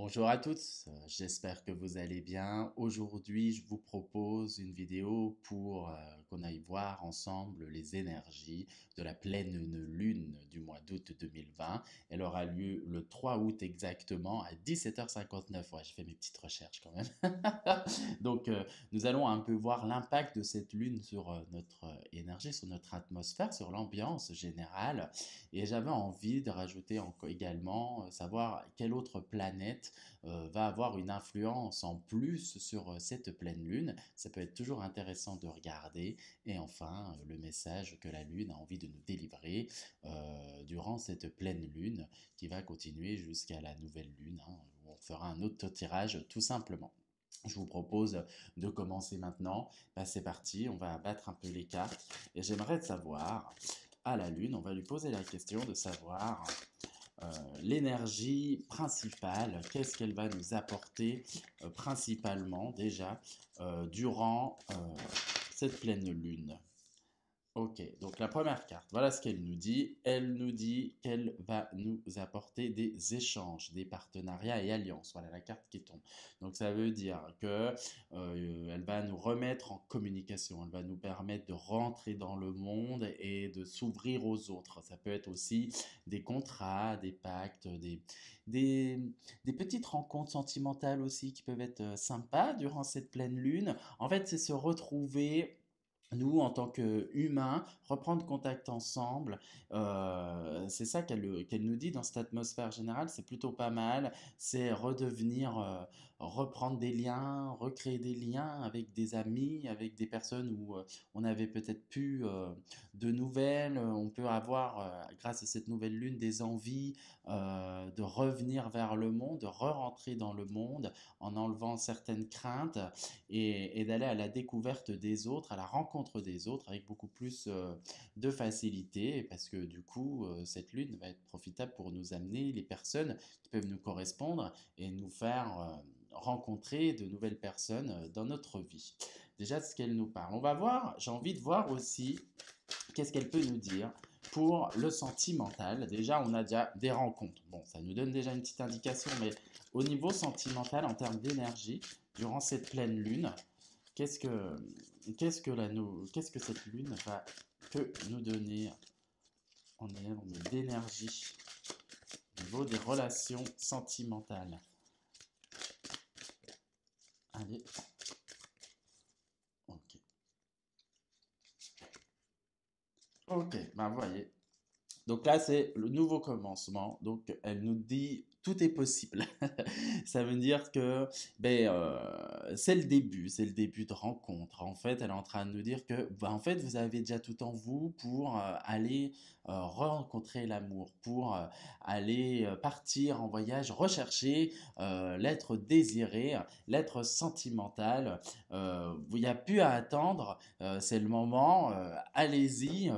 Bonjour à tous, j'espère que vous allez bien. Aujourd'hui, je vous propose une vidéo pour qu'on aille voir ensemble les énergies de la pleine lune du mois d'août 2020. Elle aura lieu le 3 août exactement à 17h59. Ouais, j'ai fait mes petites recherches quand même. Donc, nous allons un peu voir l'impact de cette lune sur notre énergie, sur notre atmosphère, sur l'ambiance générale. Et j'avais envie de rajouter également, savoir quelle autre planète va avoir une influence en plus sur cette pleine lune. Ça peut être toujours intéressant de regarder. Et enfin, le message que la lune a envie de nous délivrer durant cette pleine lune qui va continuer jusqu'à la nouvelle lune, hein, où on fera un autre tirage tout simplement. Je vous propose de commencer maintenant. Bah, c'est parti, on va abattre un peu les cartes. Et j'aimerais savoir, à la Lune, on va lui poser la question de savoir l'énergie principale, qu'est-ce qu'elle va nous apporter principalement déjà durant cette pleine Lune. Ok, donc la première carte, voilà ce qu'elle nous dit. Elle nous dit qu'elle va nous apporter des échanges, des partenariats et alliances. Voilà la carte qui tombe. Donc ça veut dire que elle va nous remettre en communication. Elle va nous permettre de rentrer dans le monde et de s'ouvrir aux autres. Ça peut être aussi des contrats, des pactes, des, des petites rencontres sentimentales aussi qui peuvent être sympas durant cette pleine lune. En fait, c'est se retrouver nous, en tant qu'humains, reprendre contact ensemble, c'est ça qu'elle nous dit dans cette atmosphère générale, c'est plutôt pas mal. C'est redevenir, reprendre des liens, recréer des liens avec des amis, avec des personnes où on avait peut-être plus de nouvelles. On peut avoir, grâce à cette nouvelle lune, des envies de revenir vers le monde, de re-rentrer dans le monde en enlevant certaines craintes et d'aller à la découverte des autres, à la rencontre des autres avec beaucoup plus de facilité parce que du coup, cette lune va être profitable pour nous amener les personnes qui peuvent nous correspondre et nous faire rencontrer de nouvelles personnes dans notre vie. Déjà, ce qu'elle nous parle. On va voir, j'ai envie de voir aussi qu'est-ce qu'elle peut nous dire pour le sentimental. Déjà, on a déjà des rencontres. Bon, ça nous donne déjà une petite indication, mais au niveau sentimental, en termes d'énergie, durant cette pleine lune, qu'est-ce que, qu'est-ce que cette lune peut nous donner en termes d'énergie au niveau des relations sentimentales? Allez, ok. Ok, ben voyez, donc là, c'est le nouveau commencement. Donc, elle nous dit tout est possible. Ça veut dire que c'est le début de rencontre. En fait, elle est en train de nous dire que, bah, en fait, vous avez déjà tout en vous pour aller rencontrer l'amour, pour aller partir en voyage, rechercher l'être désiré, l'être sentimental. Il n'y a plus à attendre, c'est le moment, allez-y.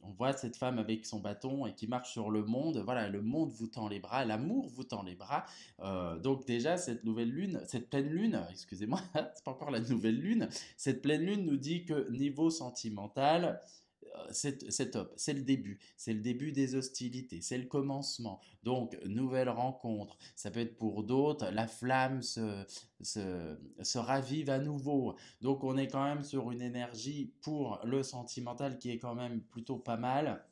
On voit cette femme avec son bâton et qui marche sur le monde. Voilà, le monde vous tend les bras, l'amour vous tend les bras. Donc déjà, cette nouvelle lune, cette pleine lune, excusez-moi, c'est pas encore la nouvelle lune, cette pleine lune nous dit que niveau sentimental, c'est top, c'est le début des hostilités, c'est le commencement. Donc, nouvelle rencontre, ça peut être pour d'autres, la flamme se ravive à nouveau. Donc, on est quand même sur une énergie pour le sentimental qui est quand même plutôt pas mal,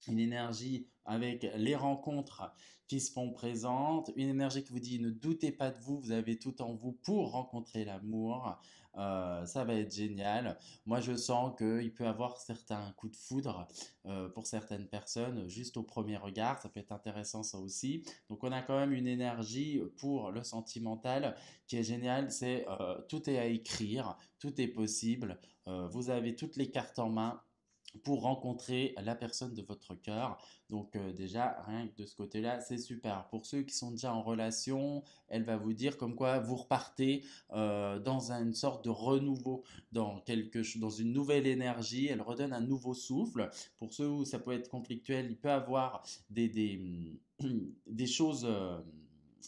une énergie avec les rencontres qui se font présentes, une énergie qui vous dit ne doutez pas de vous, vous avez tout en vous pour rencontrer l'amour. Ça va être génial. Moi, je sens qu'il peut y avoir certains coups de foudre pour certaines personnes juste au premier regard. Ça peut être intéressant ça aussi. Donc, on a quand même une énergie pour le sentimental qui est géniale. C'est tout est à écrire, tout est possible. Vous avez toutes les cartes en main pour rencontrer la personne de votre cœur. Donc déjà, rien que de ce côté-là, c'est super. Pour ceux qui sont déjà en relation, elle va vous dire comme quoi vous repartez dans une sorte de renouveau, dans une nouvelle énergie. Elle redonne un nouveau souffle. Pour ceux où ça peut être conflictuel, il peut avoir des choses...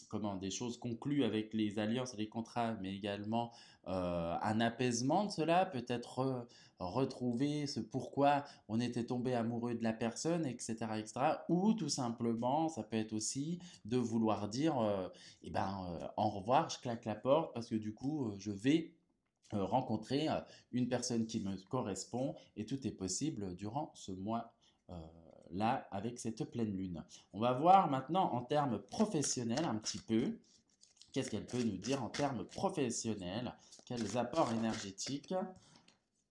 comment, des choses conclues avec les alliances et les contrats, mais également un apaisement de cela, peut-être retrouver ce pourquoi on était tombé amoureux de la personne, etc., etc. Ou tout simplement, ça peut être aussi de vouloir dire, au revoir, je claque la porte parce que du coup, je vais rencontrer une personne qui me correspond et tout est possible durant ce mois là avec cette pleine lune. On va voir maintenant en termes professionnels un petit peu. Qu'est-ce qu'elle peut nous dire en termes professionnels? Quels apports énergétiques?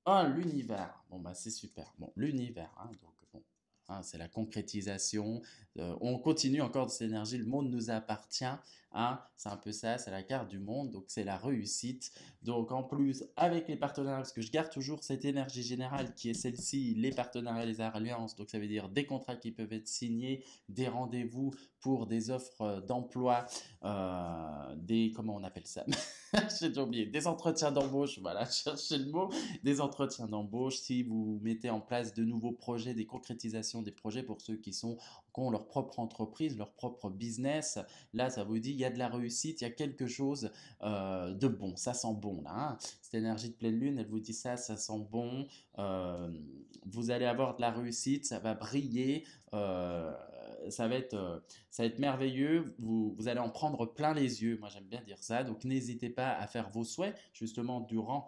Oh, l'univers. Bon, bah, c'est super. Bon, l'univers, hein, donc bon, hein, c'est la concrétisation. On continue encore de cette énergie. Le monde nous appartient. Hein, c'est un peu ça, c'est la carte du monde. Donc, c'est la réussite. Donc, en plus, avec les partenariats, parce que je garde toujours cette énergie générale qui est celle-ci, les partenariats, les alliances. Donc, ça veut dire des contrats qui peuvent être signés, des rendez-vous pour des offres d'emploi, comment on appelle ça? J'ai déjà oublié, des entretiens d'embauche, voilà, cherchez le mot, des entretiens d'embauche, si vous mettez en place de nouveaux projets, des concrétisations des projets pour ceux qui ont leur propre entreprise, leur propre business, là ça vous dit il y a de la réussite, il y a quelque chose de bon, ça sent bon là, hein. Cette énergie de pleine lune, elle vous dit ça sent bon, euh, vous allez avoir de la réussite, ça va briller, euh, ça va être merveilleux, vous allez en prendre plein les yeux, moi j'aime bien dire ça, donc n'hésitez pas à faire vos souhaits justement durant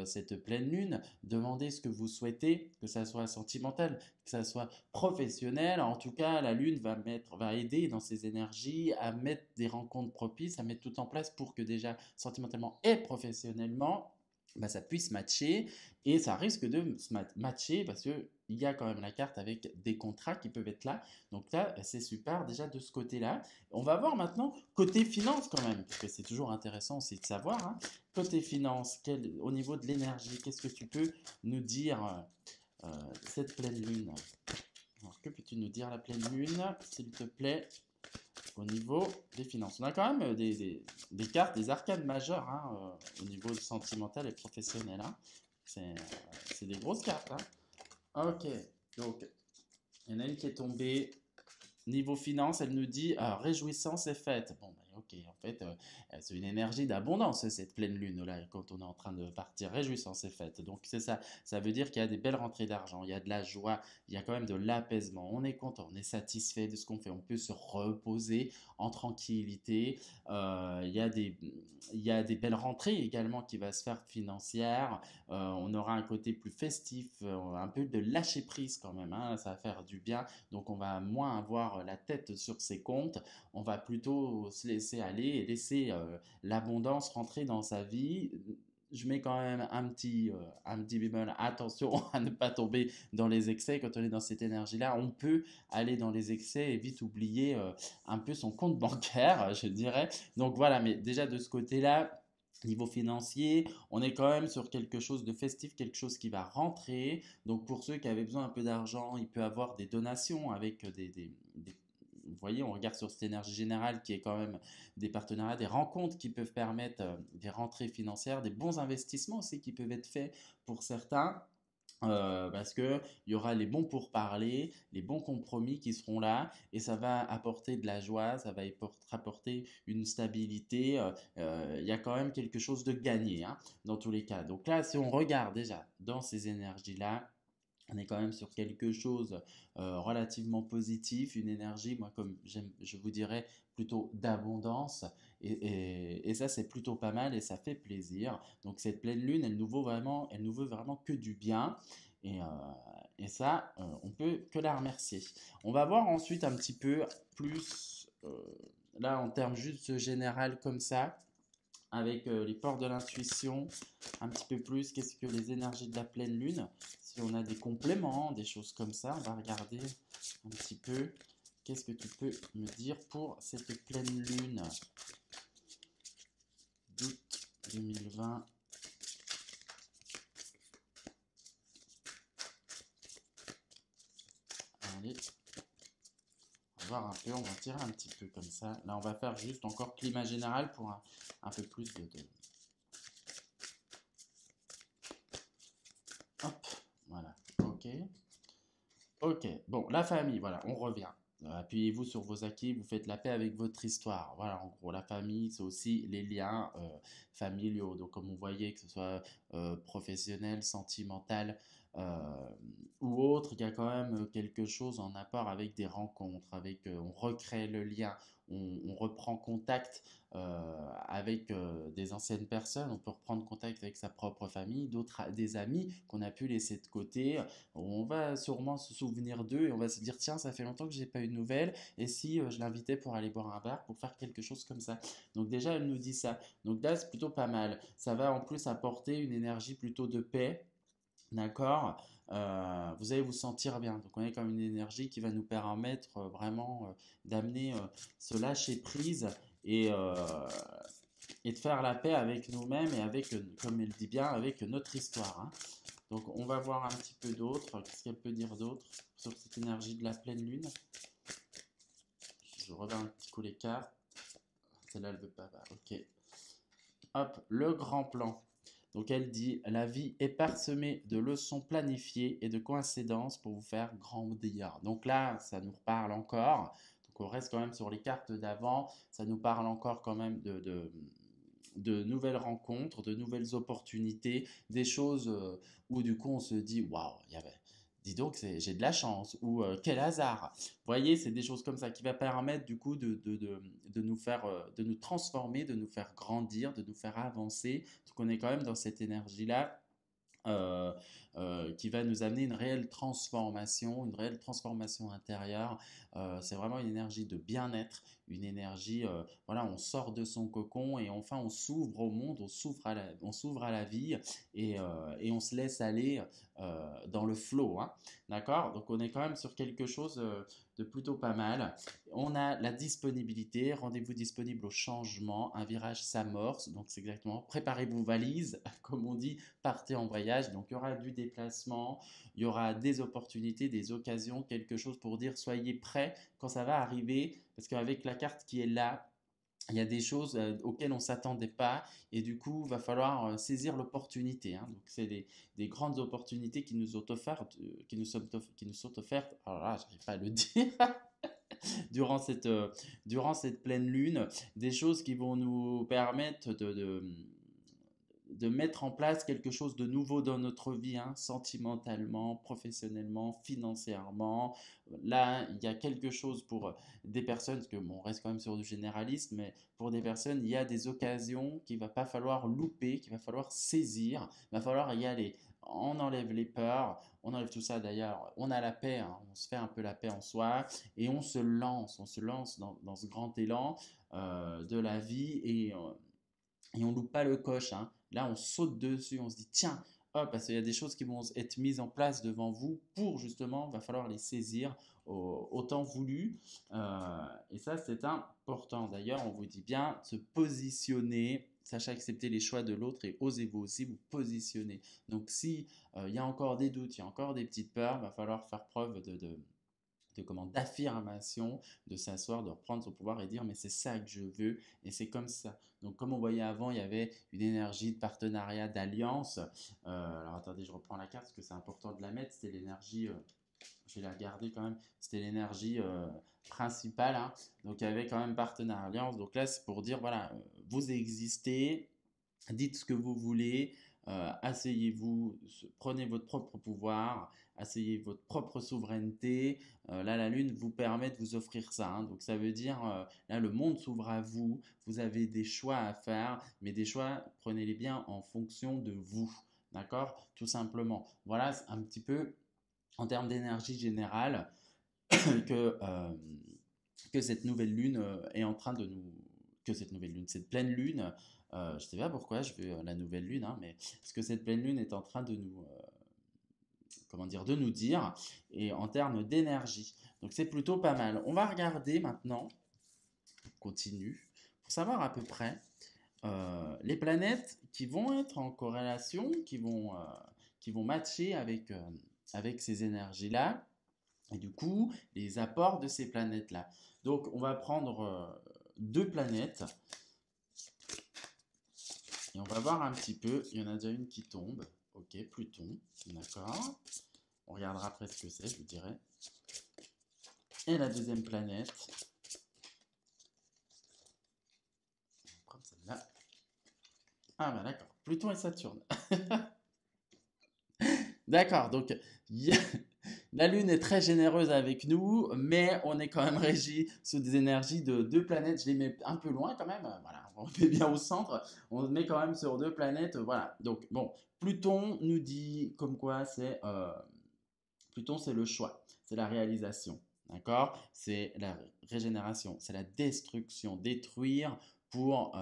cette pleine lune, demandez ce que vous souhaitez, que ça soit sentimental, que ça soit professionnel, en tout cas la lune va aider dans ses énergies à mettre des rencontres propices, à mettre tout en place pour que déjà sentimentalement et professionnellement, bah, ça puisse matcher et ça risque de se matcher parce que il y a quand même la carte avec des contrats qui peuvent être là. Donc là, c'est super déjà de ce côté-là. On va voir maintenant côté finance quand même, parce que c'est toujours intéressant aussi de savoir. Hein. Côté finance, au niveau de l'énergie, qu'est-ce que tu peux nous dire cette pleine lune? Alors, que peux-tu nous dire la pleine lune, s'il te plaît, au niveau des finances? On a quand même des cartes, des arcanes majeures hein, au niveau sentimental et professionnel. Hein. C'est des grosses cartes. Hein. Ok, donc il y en a une qui est tombée. Niveau finance, elle nous dit réjouissance et fête. Bon, ben, ok, en fait, c'est une énergie d'abondance, cette pleine lune là, quand on est en train de partir. Réjouissance et fête. Donc, c'est ça. Ça veut dire qu'il y a des belles rentrées d'argent, il y a de la joie, il y a quand même de l'apaisement. On est content, on est satisfait de ce qu'on fait. On peut se reposer en tranquillité. Il y a des belles rentrées également qui va se faire financières. On aura un côté plus festif, un peu de lâcher prise quand même. Hein, ça va faire du bien. Donc, on va moins avoir la tête sur ses comptes, on va plutôt se laisser aller et laisser l'abondance rentrer dans sa vie. Je mets quand même un petit bémol, attention à ne pas tomber dans les excès. Quand on est dans cette énergie-là, on peut aller dans les excès et vite oublier un peu son compte bancaire, je dirais. Donc voilà, mais déjà de ce côté-là, niveau financier, on est quand même sur quelque chose de festif, quelque chose qui va rentrer. Donc pour ceux qui avaient besoin un peu d'argent, il peut avoir des donations avec vous voyez, on regarde sur cette énergie générale qui est quand même des partenariats, des rencontres qui peuvent permettre des rentrées financières, des bons investissements aussi qui peuvent être faits pour certains. Parce qu'il y aura les bons pourparlers, les bons compromis qui seront là et ça va apporter de la joie, ça va apporter une stabilité. Il y a quand même quelque chose de gagné hein, dans tous les cas. Donc là, si on regarde déjà dans ces énergies-là, on est quand même sur quelque chose relativement positif, une énergie, moi comme je vous dirais, plutôt d'abondance. Et ça, c'est plutôt pas mal et ça fait plaisir. Donc cette pleine lune, elle nous veut vraiment que du bien. Et, euh, et ça, on peut que la remercier. On va voir ensuite un petit peu plus, là en termes juste général comme ça, avec les portes de l'intuition, un petit peu plus, qu'est-ce que les énergies de la pleine lune, si on a des compléments, des choses comme ça, on va regarder un petit peu, qu'est-ce que tu peux me dire pour cette pleine lune d'août 2020. Allez, on va voir un peu, on va tirer un petit peu comme ça. Là, on va faire juste encore climat général pour un peu plus de... Hop, voilà, ok. Ok, bon, la famille, voilà, on revient. Appuyez-vous sur vos acquis, vous faites la paix avec votre histoire. Voilà, en gros, la famille, c'est aussi les liens familiaux. Donc, comme vous voyez, que ce soit professionnel, sentimental euh, ou autre, il y a quand même quelque chose en apport avec des rencontres, avec, on recrée le lien, on reprend contact avec des anciennes personnes, on peut reprendre contact avec sa propre famille, d'autres, des amis qu'on a pu laisser de côté. On va sûrement se souvenir d'eux et on va se dire tiens, ça fait longtemps que j'ai pas eu de nouvelles et si je l'invitais pour aller boire un verre pour faire quelque chose comme ça. Donc déjà elle nous dit ça. Donc là c'est plutôt pas mal. Ça va en plus apporter une énergie plutôt de paix. D'accord. Vous allez vous sentir bien. Donc on est comme une énergie qui va nous permettre vraiment d'amener ce lâcher prise et, euh, et de faire la paix avec nous-mêmes et avec, comme elle dit bien, avec notre histoire, hein. Donc on va voir un petit peu d'autres. Qu'est-ce qu'elle peut dire d'autre sur cette énergie de la pleine lune? Je reviens un petit coup les cartes. Celle-là, elle veut pas. Bah, ok. Hop, le grand plan. Donc elle dit, la vie est parsemée de leçons planifiées et de coïncidences pour vous faire grandir. Donc là, ça nous reparle encore. Donc on reste quand même sur les cartes d'avant. Ça nous parle encore quand même de nouvelles rencontres, de nouvelles opportunités, des choses où du coup on se dit waouh, dis donc j'ai de la chance ou quel hasard. Vous voyez, c'est des choses comme ça qui va permettre du coup de nous faire, de nous transformer, de nous faire grandir, de nous faire avancer. Donc on est quand même dans cette énergie-là euh, qui va nous amener une réelle transformation intérieure. C'est vraiment une énergie de bien-être, une énergie, voilà, on sort de son cocon et enfin on s'ouvre au monde, on s'ouvre à la vie et on se laisse aller dans le flow, hein, d'accord? Donc on est quand même sur quelque chose de plutôt pas mal. On a la disponibilité, rendez-vous disponible au changement, un virage s'amorce, donc c'est exactement, préparez vos valises, comme on dit, partez en voyage. Donc il y aura du déplacement, il y aura des opportunités, des occasions, quelque chose pour dire soyez prêts quand ça va arriver, parce qu'avec la carte qui est là, il y a des choses auxquelles on ne s'attendait pas et du coup, il va falloir saisir l'opportunité, hein. Donc, c'est des grandes opportunités qui nous sont offertes, qui nous sont offertes. Alors là, j'arrive pas à le dire. Durant cette pleine lune, des choses qui vont nous permettre de mettre en place quelque chose de nouveau dans notre vie, hein, sentimentalement, professionnellement, financièrement. Là, il y a quelque chose pour des personnes, parce que bon, on reste quand même sur du généraliste, mais pour des personnes, il y a des occasions qu'il ne va pas falloir louper, qu'il va falloir saisir, il va falloir y aller. On enlève les peurs, on enlève tout ça d'ailleurs, on a la paix, hein, on se fait un peu la paix en soi et on se lance dans ce grand élan de la vie et on loupe pas le coche, hein. Là, on saute dessus, on se dit tiens, hop, parce qu'il y a des choses qui vont être mises en place devant vous pour justement, il va falloir les saisir au temps voulu. Et ça, c'est important. D'ailleurs, on vous dit bien se positionner. Sachez accepter les choix de l'autre et osez-vous aussi vous positionner. Donc, si il y a encore des doutes, il y a encore des petites peurs, il va falloir faire preuve d'affirmation, de s'asseoir, de reprendre son pouvoir et dire mais c'est ça que je veux et c'est comme ça. Donc comme on voyait avant, il y avait une énergie de partenariat, d'alliance. Alors attendez, je reprends la carte parce que c'est important de la mettre. C'était l'énergie, je vais la garder quand même, c'était l'énergie principale, hein. Donc il y avait quand même partenariat, alliance. Donc là c'est pour dire voilà, vous existez, dites ce que vous voulez, asseyez-vous, prenez votre propre pouvoir, asseyez votre propre souveraineté. Là, la Lune vous permet de vous offrir ça, hein. Donc ça veut dire, là, le monde s'ouvre à vous, vous avez des choix à faire, mais des choix, prenez-les bien en fonction de vous. D'accord? Tout simplement. Voilà un petit peu en termes d'énergie générale que, euh, que cette nouvelle lune est en train de nous... Que cette nouvelle lune, cette pleine lune, je ne sais pas pourquoi je veux la nouvelle lune, hein, mais ce que cette pleine lune est en train de nous, comment dire, de nous dire, et en termes d'énergie. Donc c'est plutôt pas mal. On va regarder maintenant, on continue, pour savoir à peu près les planètes qui vont être en corrélation, qui vont matcher avec ces énergies-là, et du coup, les apports de ces planètes-là. Donc, on va prendre deux planètes et on va voir un petit peu. Il y en a déjà une qui tombe. Ok, Pluton. D'accord. On regardera après ce que c'est, je vous dirai. Et la deuxième planète, on va prendre celle-là. Ah bah d'accord, Pluton et Saturne. D'accord, donc la Lune est très généreuse avec nous, mais on est quand même régi sous des énergies de deux planètes. Je les mets un peu loin quand même. Voilà, on met bien au centre. On se met quand même sur deux planètes. Voilà. Donc bon, Pluton nous dit comme quoi Pluton, c'est le choix, c'est la réalisation. D'accord? C'est la régénération, c'est la destruction, détruire pour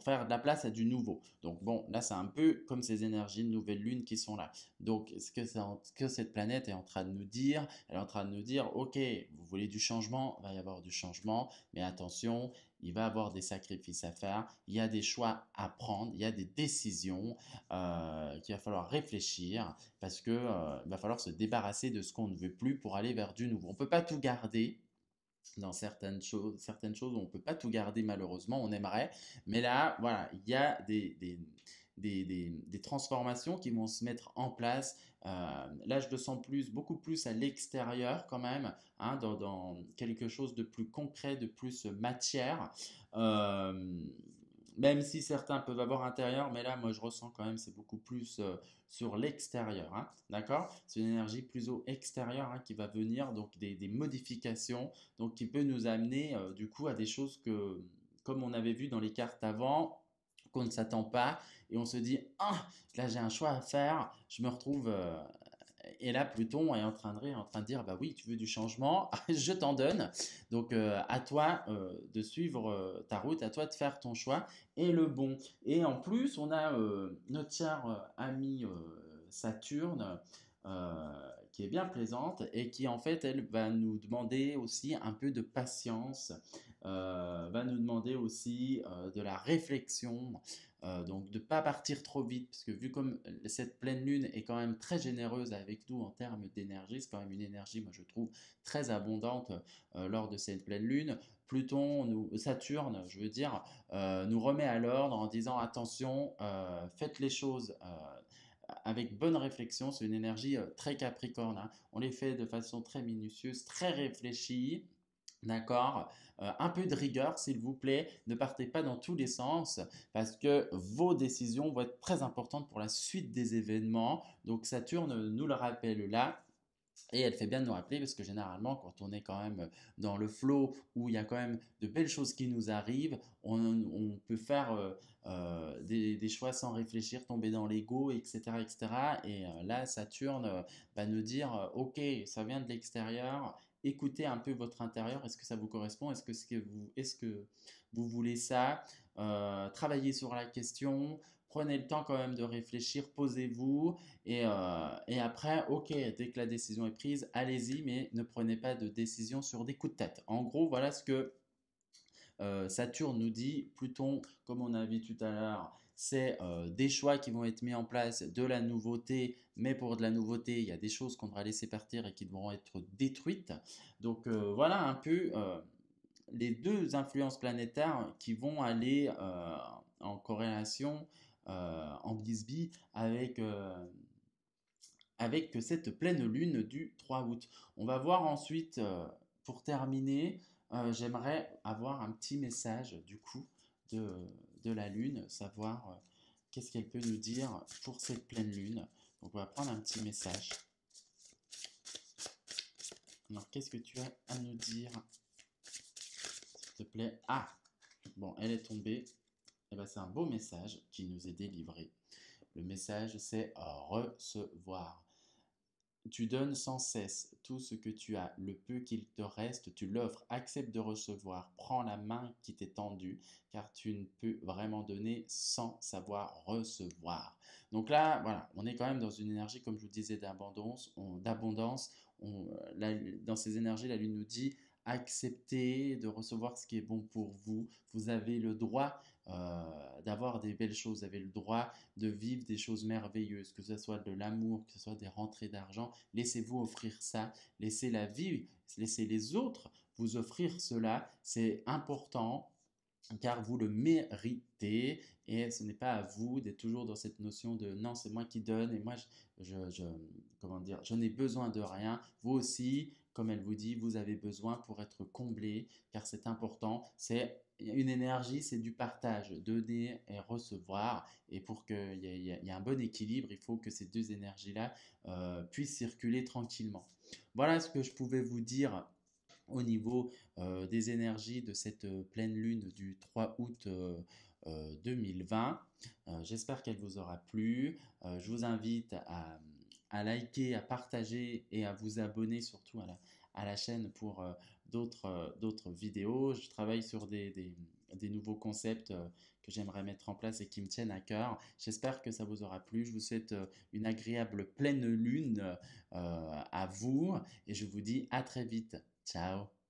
faire de la place à du nouveau. Donc bon, là c'est un peu comme ces énergies de nouvelle lune qui sont là. Donc ce que cette planète est en train de nous dire, elle est en train de nous dire, ok, vous voulez du changement, il va y avoir du changement, mais attention, il va y avoir des sacrifices à faire, il y a des choix à prendre, il y a des décisions qu'il va falloir réfléchir parce que il va falloir se débarrasser de ce qu'on ne veut plus pour aller vers du nouveau. On ne peut pas tout garder dans certaines choses, on ne peut pas tout garder malheureusement, on aimerait, mais là, voilà, il y a des transformations qui vont se mettre en place. Là, je le sens beaucoup plus à l'extérieur quand même, hein, dans quelque chose de plus concret, de plus matière. Euh, Même si certains peuvent avoir intérieur, mais là, moi, je ressens quand même, c'est beaucoup plus sur l'extérieur, hein, d'accord? C'est une énergie plutôt extérieure hein, qui va venir, donc des modifications, donc qui peut nous amener du coup à des choses que, comme on avait vu dans les cartes avant, qu'on ne s'attend pas, et on se dit, ah, là j'ai un choix à faire, je me retrouve et là, Pluton est en train de dire, bah oui, tu veux du changement, je t'en donne. Donc, à toi de suivre ta route, à toi de faire ton choix et le bon. Et en plus, on a notre cher ami Saturne qui est bien plaisante et qui, en fait, elle va nous demander aussi un peu de patience, va nous demander aussi de la réflexion, donc de ne pas partir trop vite, parce que vu comme cette pleine lune est quand même très généreuse avec nous en termes d'énergie, c'est quand même une énergie, moi je trouve, très abondante lors de cette pleine lune. Saturne, je veux dire, nous remet à l'ordre en disant attention, faites les choses avec bonne réflexion. C'est une énergie très capricorne, hein. On les fait de façon très minutieuse, très réfléchie. D'accord? Un peu de rigueur, s'il vous plaît. Ne partez pas dans tous les sens parce que vos décisions vont être très importantes pour la suite des événements. Donc Saturne nous le rappelle là. Et elle fait bien de nous rappeler parce que généralement, quand on est quand même dans le flow où il y a quand même de belles choses qui nous arrivent, on peut faire des choix sans réfléchir, tomber dans l'ego, etc., etc. Et là, Saturne va nous dire, ok, ça vient de l'extérieur, écoutez un peu votre intérieur, est-ce que ça vous correspond, est-ce que vous voulez ça. Travaillez sur la question, prenez le temps quand même de réfléchir, posez-vous et après, ok, dès que la décision est prise, allez-y, mais ne prenez pas de décision sur des coups de tête. En gros, voilà ce que Saturne nous dit. Pluton, comme on a vu tout à l'heure, c'est des choix qui vont être mis en place, de la nouveauté, mais pour de la nouveauté, il y a des choses qu'on devra laisser partir et qui devront être détruites. Donc voilà un peu les deux influences planétaires qui vont aller en corrélation, en bisbille avec cette pleine lune du 3 août. On va voir ensuite, pour terminer, j'aimerais avoir un petit message du coup de, de la lune, savoir qu'est-ce qu'elle peut nous dire pour cette pleine lune. Donc on va prendre un petit message. Alors qu'est-ce que tu as à nous dire, s'il te plaît? Ah, bon, elle est tombée. Eh ben, c'est un beau message qui nous est délivré. Le message, c'est recevoir. Tu donnes sans cesse tout ce que tu as, le peu qu'il te reste, tu l'offres, accepte de recevoir, prends la main qui t'est tendue, car tu ne peux vraiment donner sans savoir recevoir. Donc là, voilà, on est quand même dans une énergie, comme je vous disais, d'abondance. Dans ces énergies, la Lune nous dit, acceptez de recevoir ce qui est bon pour vous. Vous avez le droit d'avoir des belles choses, vous avez le droit de vivre des choses merveilleuses, que ce soit de l'amour, que ce soit des rentrées d'argent. Laissez-vous offrir ça, laissez la vie, laissez les autres vous offrir cela. C'est important car vous le méritez et ce n'est pas à vous d'être toujours dans cette notion de non, c'est moi qui donne et moi comment dire, je n'ai besoin de rien. Vous aussi, comme elle vous dit, vous avez besoin pour être comblé, car c'est important. C'est une énergie, c'est du partage, donner et recevoir. Et pour qu'il y ait un bon équilibre, il faut que ces deux énergies-là puissent circuler tranquillement. Voilà ce que je pouvais vous dire au niveau des énergies de cette pleine lune du 3 août 2020. J'espère qu'elle vous aura plu. Je vous invite à liker, à partager et à vous abonner surtout à la chaîne pour d'autres vidéos. Je travaille sur des nouveaux concepts que j'aimerais mettre en place et qui me tiennent à cœur. J'espère que ça vous aura plu. Je vous souhaite une agréable pleine lune à vous et je vous dis à très vite. Ciao